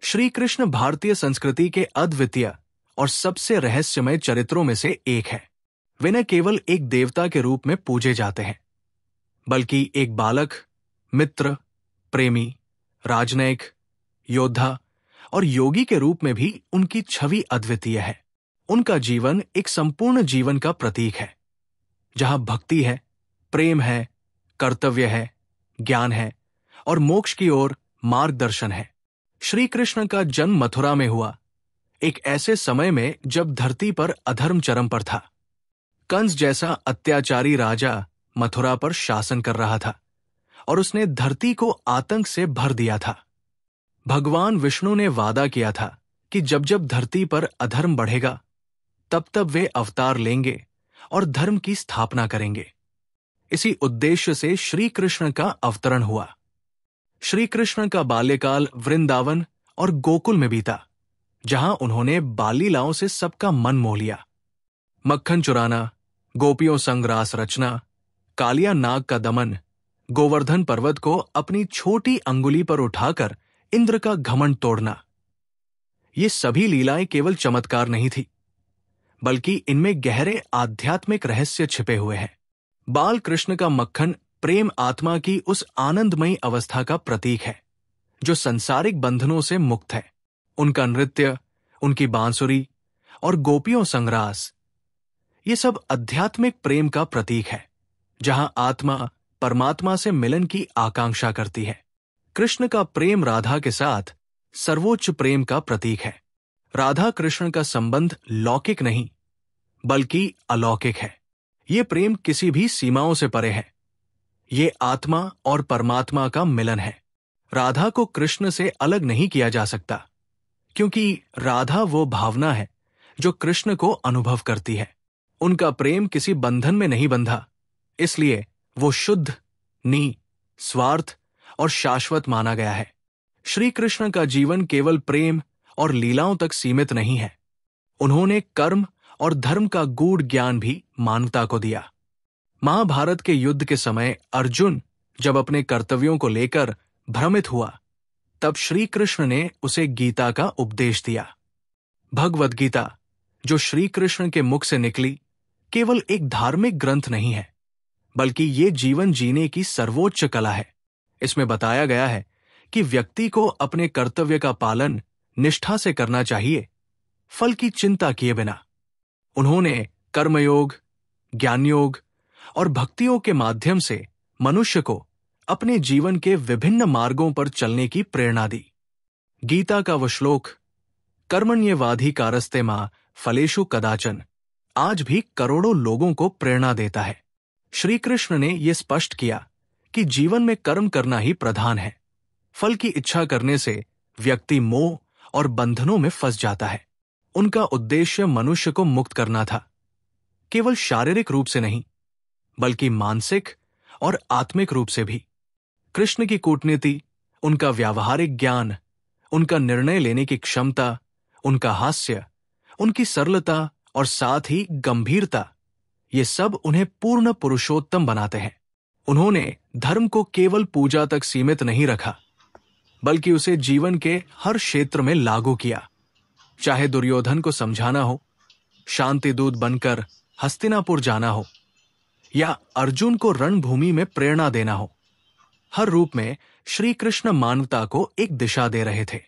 श्री कृष्ण भारतीय संस्कृति के अद्वितीय और सबसे रहस्यमय चरित्रों में से एक है। वे न केवल एक देवता के रूप में पूजे जाते हैं, बल्कि एक बालक, मित्र, प्रेमी, राजनयिक, योद्धा और योगी के रूप में भी उनकी छवि अद्वितीय है। उनका जीवन एक संपूर्ण जीवन का प्रतीक है, जहां भक्ति है, प्रेम है, कर्तव्य है, ज्ञान है और मोक्ष की ओर मार्गदर्शन है। श्री कृष्ण का जन्म मथुरा में हुआ, एक ऐसे समय में जब धरती पर अधर्म चरम पर था। कंस जैसा अत्याचारी राजा मथुरा पर शासन कर रहा था और उसने धरती को आतंक से भर दिया था। भगवान विष्णु ने वादा किया था कि जब जब धरती पर अधर्म बढ़ेगा, तब तब वे अवतार लेंगे और धर्म की स्थापना करेंगे। इसी उद्देश्य से श्री कृष्ण का अवतरण हुआ। श्री कृष्ण का बाल्यकाल वृंदावन और गोकुल में बीता, जहां उन्होंने बाल लीलाओं से सबका मन मोह लिया। मक्खन चुराना, गोपियों संग रास रचना, कालिया नाग का दमन, गोवर्धन पर्वत को अपनी छोटी अंगुली पर उठाकर इंद्र का घमंड तोड़ना, ये सभी लीलाएं केवल चमत्कार नहीं थी, बल्कि इनमें गहरे आध्यात्मिक रहस्य छिपे हुए हैं। बाल कृष्ण का मक्खन प्रेम आत्मा की उस आनंदमयी अवस्था का प्रतीक है जो संसारिक बंधनों से मुक्त है। उनका नृत्य, उनकी बांसुरी और गोपियों संगरास, ये सब आध्यात्मिक प्रेम का प्रतीक है, जहां आत्मा परमात्मा से मिलन की आकांक्षा करती है। कृष्ण का प्रेम राधा के साथ सर्वोच्च प्रेम का प्रतीक है। राधा कृष्ण का संबंध लौकिक नहीं, बल्कि अलौकिक है। ये प्रेम किसी भी सीमाओं से परे है। ये आत्मा और परमात्मा का मिलन है। राधा को कृष्ण से अलग नहीं किया जा सकता, क्योंकि राधा वो भावना है जो कृष्ण को अनुभव करती है। उनका प्रेम किसी बंधन में नहीं बंधा, इसलिए वो शुद्ध, निस्वार्थ और शाश्वत माना गया है। श्री कृष्ण का जीवन केवल प्रेम और लीलाओं तक सीमित नहीं है। उन्होंने कर्म और धर्म का गूढ़ ज्ञान भी मानवता को दिया। महाभारत के युद्ध के समय अर्जुन जब अपने कर्तव्यों को लेकर भ्रमित हुआ, तब श्री कृष्ण ने उसे गीता का उपदेश दिया। भगवद गीता, जो श्री कृष्ण के मुख से निकली, केवल एक धार्मिक ग्रंथ नहीं है, बल्कि ये जीवन जीने की सर्वोच्च कला है। इसमें बताया गया है कि व्यक्ति को अपने कर्तव्य का पालन निष्ठा से करना चाहिए, फल की चिंता किए बिना। उन्होंने कर्मयोग, ज्ञानयोग और भक्तियों के माध्यम से मनुष्य को अपने जीवन के विभिन्न मार्गों पर चलने की प्रेरणा दी। गीता का वो श्लोक, कर्मण्येवाधिकारस्ते मा फलेषु कदाचन, आज भी करोड़ों लोगों को प्रेरणा देता है। श्री कृष्ण ने यह स्पष्ट किया कि जीवन में कर्म करना ही प्रधान है। फल की इच्छा करने से व्यक्ति मोह और बंधनों में फंस जाता है। उनका उद्देश्य मनुष्य को मुक्त करना था, केवल शारीरिक रूप से नहीं, बल्कि मानसिक और आत्मिक रूप से भी। कृष्ण की कूटनीति, उनका व्यावहारिक ज्ञान, उनका निर्णय लेने की क्षमता, उनका हास्य, उनकी सरलता और साथ ही गंभीरता, ये सब उन्हें पूर्ण पुरुषोत्तम बनाते हैं। उन्होंने धर्म को केवल पूजा तक सीमित नहीं रखा, बल्कि उसे जीवन के हर क्षेत्र में लागू किया। चाहे दुर्योधन को समझाना हो, शांति दूत बनकर हस्तिनापुर जाना हो, या अर्जुन को रणभूमि में प्रेरणा देना हो, हर रूप में श्री कृष्ण मानवता को एक दिशा दे रहे थे।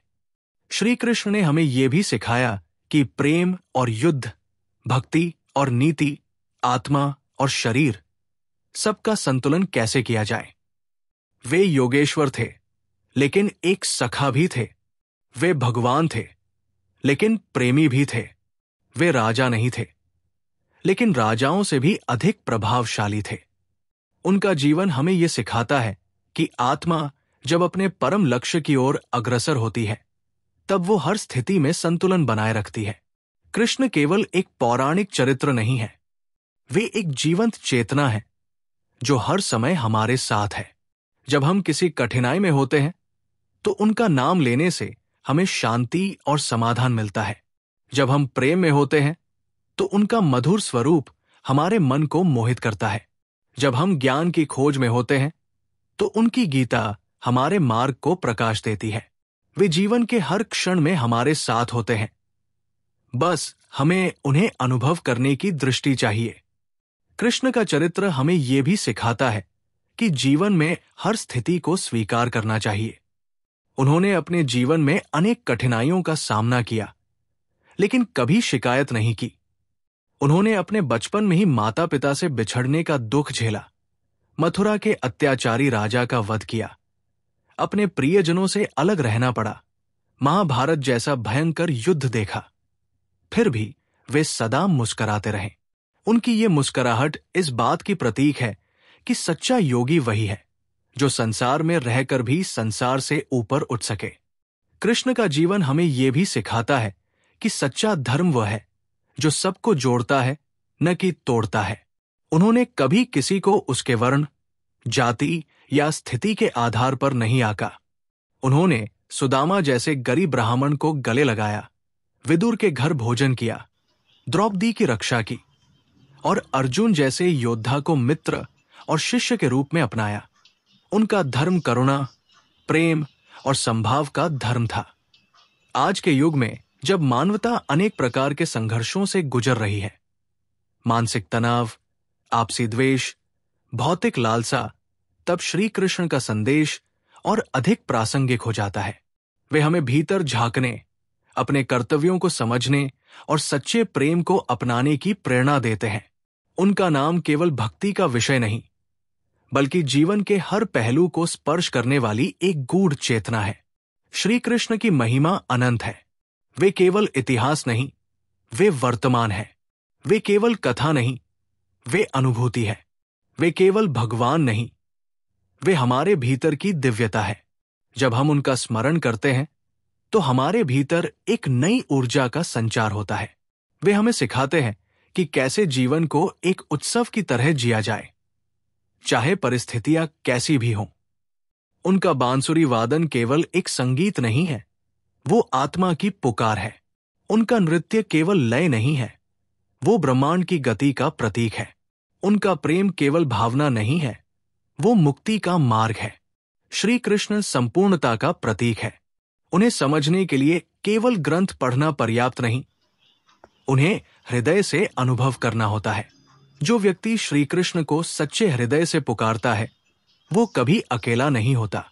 श्री कृष्ण ने हमें यह भी सिखाया कि प्रेम और युद्ध, भक्ति और नीति, आत्मा और शरीर, सबका संतुलन कैसे किया जाए। वे योगेश्वर थे, लेकिन एक सखा भी थे। वे भगवान थे, लेकिन प्रेमी भी थे। वे राजा नहीं थे, लेकिन राजाओं से भी अधिक प्रभावशाली थे। उनका जीवन हमें यह सिखाता है कि आत्मा जब अपने परम लक्ष्य की ओर अग्रसर होती है, तब वो हर स्थिति में संतुलन बनाए रखती है। कृष्ण केवल एक पौराणिक चरित्र नहीं है, वे एक जीवंत चेतना है जो हर समय हमारे साथ है। जब हम किसी कठिनाई में होते हैं, तो उनका नाम लेने से हमें शांति और समाधान मिलता है। जब हम प्रेम में होते हैं, तो उनका मधुर स्वरूप हमारे मन को मोहित करता है। जब हम ज्ञान की खोज में होते हैं, तो उनकी गीता हमारे मार्ग को प्रकाश देती है। वे जीवन के हर क्षण में हमारे साथ होते हैं, बस हमें उन्हें अनुभव करने की दृष्टि चाहिए। कृष्ण का चरित्र हमें यह भी सिखाता है कि जीवन में हर स्थिति को स्वीकार करना चाहिए। उन्होंने अपने जीवन में अनेक कठिनाइयों का सामना किया, लेकिन कभी शिकायत नहीं की। उन्होंने अपने बचपन में ही माता पिता से बिछड़ने का दुख झेला, मथुरा के अत्याचारी राजा का वध किया, अपने प्रियजनों से अलग रहना पड़ा, महाभारत जैसा भयंकर युद्ध देखा। फिर भी वे सदा मुस्कुराते रहे। उनकी ये मुस्कुराहट इस बात की प्रतीक है कि सच्चा योगी वही है जो संसार में रहकर भी संसार से ऊपर उठ सके। कृष्ण का जीवन हमें यह भी सिखाता है कि सच्चा धर्म वह है जो सबको जोड़ता है, न कि तोड़ता है। उन्होंने कभी किसी को उसके वर्ण, जाति या स्थिति के आधार पर नहीं आका। उन्होंने सुदामा जैसे गरीब ब्राह्मण को गले लगाया, विदुर के घर भोजन किया, द्रौपदी की रक्षा की और अर्जुन जैसे योद्धा को मित्र और शिष्य के रूप में अपनाया। उनका धर्म करुणा, प्रेम और संभाव का धर्म था। आज के युग में जब मानवता अनेक प्रकार के संघर्षों से गुजर रही है, मानसिक तनाव, आपसी द्वेष, भौतिक लालसा, तब श्री कृष्ण का संदेश और अधिक प्रासंगिक हो जाता है। वे हमें भीतर झांकने, अपने कर्तव्यों को समझने और सच्चे प्रेम को अपनाने की प्रेरणा देते हैं। उनका नाम केवल भक्ति का विषय नहीं, बल्कि जीवन के हर पहलू को स्पर्श करने वाली एक गूढ़ चेतना है। श्री कृष्ण की महिमा अनंत है। वे केवल इतिहास नहीं, वे वर्तमान है। वे केवल कथा नहीं, वे अनुभूति है। वे केवल भगवान नहीं, वे हमारे भीतर की दिव्यता है। जब हम उनका स्मरण करते हैं तो हमारे भीतर एक नई ऊर्जा का संचार होता है। वे हमें सिखाते हैं कि कैसे जीवन को एक उत्सव की तरह जिया जाए, चाहे परिस्थितियां कैसी भी हों। उनका बांसुरी वादन केवल एक संगीत नहीं है, वो आत्मा की पुकार है। उनका नृत्य केवल लय नहीं है, वो ब्रह्मांड की गति का प्रतीक है। उनका प्रेम केवल भावना नहीं है, वो मुक्ति का मार्ग है। श्री कृष्ण संपूर्णता का प्रतीक है। उन्हें समझने के लिए केवल ग्रंथ पढ़ना पर्याप्त नहीं, उन्हें हृदय से अनुभव करना होता है। जो व्यक्ति श्री कृष्ण को सच्चे हृदय से पुकारता है, वो कभी अकेला नहीं होता।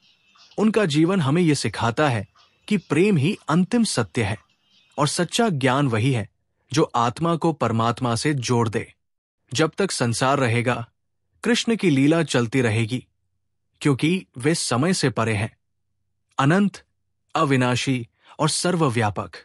उनका जीवन हमें यह सिखाता है कि प्रेम ही अंतिम सत्य है और सच्चा ज्ञान वही है जो आत्मा को परमात्मा से जोड़ दे। जब तक संसार रहेगा, कृष्ण की लीला चलती रहेगी, क्योंकि वे समय से परे हैं, अनंत, अविनाशी और सर्वव्यापक।